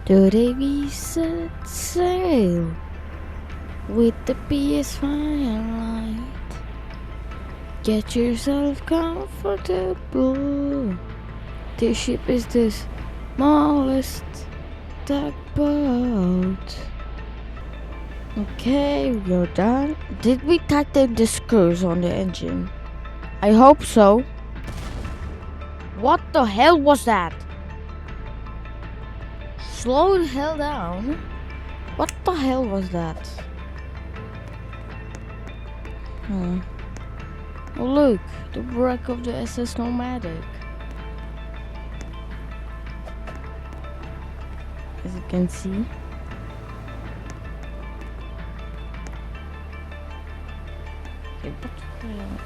Today we set sail with the PS Firelight. Get yourself comfortable. This ship is the smallest tugboat. Okay, we're done. Did we tighten the screws on the engine? I hope so. What the hell was that? Slow the hell down. What the hell was that? Oh look, the wreck of the SS Nomadic. As you can see. Okay, what the hell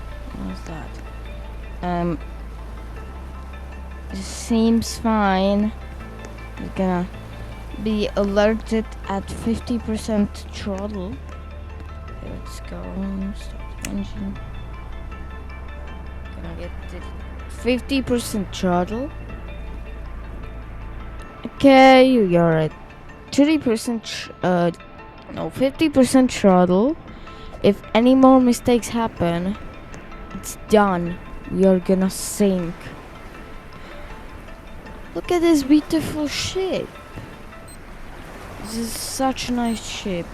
was that? It seems fine. It's gonna be alerted at 50% throttle. Okay, let's go. Start the engine. Gonna get the 50% throttle. Okay, you're at 50% throttle. If any more mistakes happen, it's done. You're gonna sink. Look at this beautiful ship. This is such a nice ship.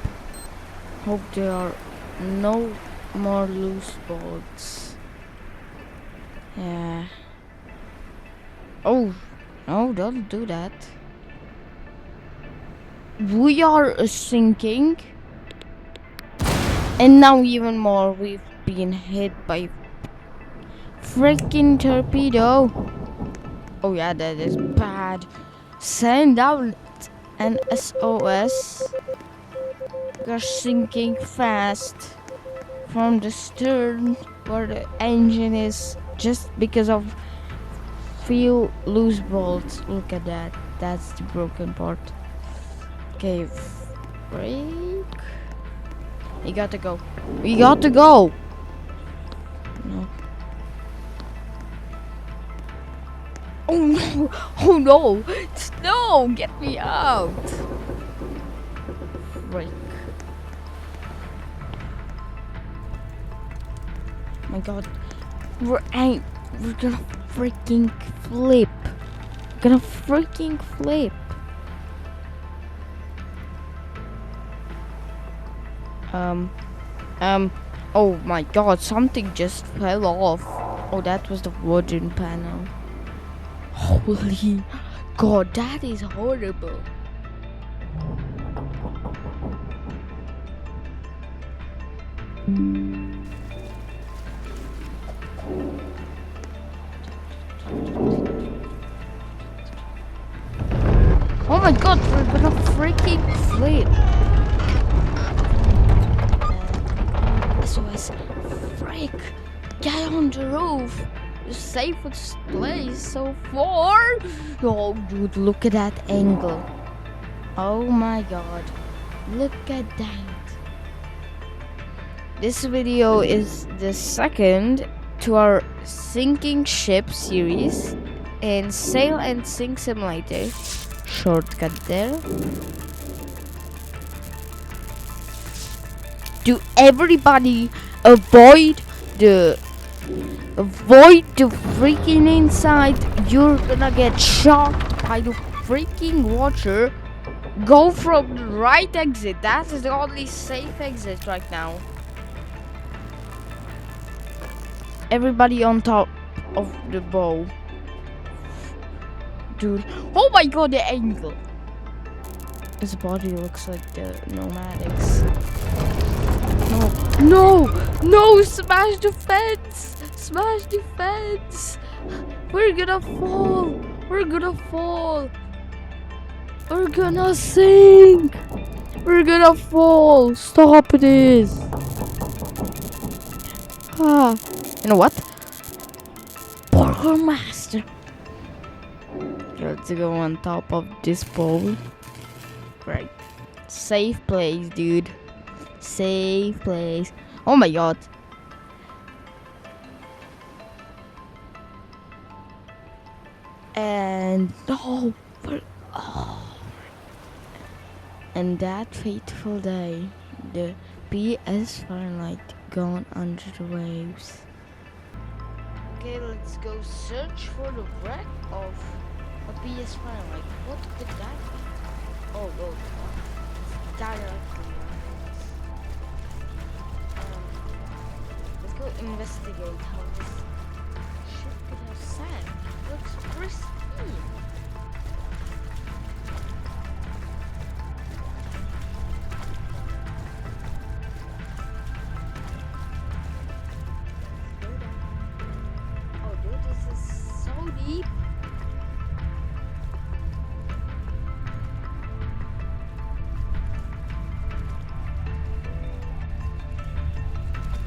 Hope there are no more loose bolts. Yeah. Oh, no, don't do that. We are sinking. And now even more, we've been hit by freaking torpedo. Oh yeah, that is bad. Send out an SOS. We're sinking fast from the stern where the engine is just because of few loose bolts. Look at that. That's the broken part. Okay, brake. We got to go. We got to go. No. Oh no! Oh no! No! Get me out! Break. My God, we're gonna freaking flip. We're gonna freaking flip. Oh my God, something just fell off. Oh, that was the wooden panel. Holy God, that is horrible. Oh my God, we're gonna freaking flip. SOS, freak, get on the roof. The safest place so far. Oh, dude, look at that angle. Oh my God, look at that. This video is the second to our sinking ship series in Sail and Sink Simulator. Shortcut there. Do everybody avoid the freaking inside. You're gonna get shocked by the freaking water. Go from the right exit. That is the only safe exit right now. Everybody on top of the bow. Dude. Oh my God, the angle. His body looks like the nomadics. No, smash the fence. Smash the fence. We're gonna fall. We're gonna sink. We're gonna fall. Stop this. You know what? Burger Master. Let's go on top of this pole. Great. Safe place, dude. Safe place. Oh my God. And oh, And that fateful day, the PS Firelight gone under the waves. Okay, let's go search for the wreck of a PS Firelight. What could that be? Oh, look. It's directly on us. Let's go investigate how this ship could have sank. It looks pristine. Let's go down. Oh, dude, this is so deep.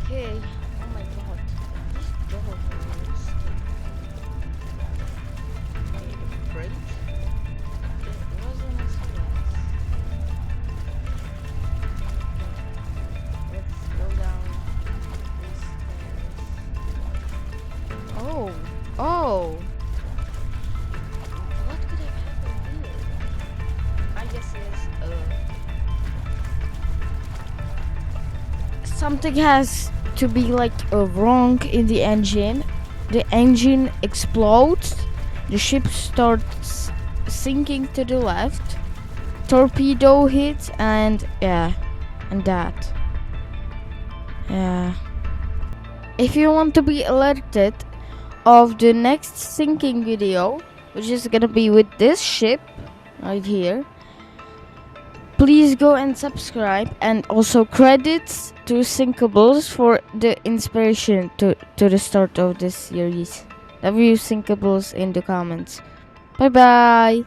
Okay. Oh my god. This door is made of freight. It wasn't as fast. Let's go down these stairs. Oh. Oh. What could have happened here? I guess something has to be like wrong in the engine. The engine explodes. The ship starts sinking to the left. Torpedo hits and that. Yeah. If you want to be alerted of the next sinking video, which is gonna be with this ship right here, please go and subscribe, and also credits to Sinkables for the inspiration to the start of this series. Love you, Sinkables, in the comments. Bye bye.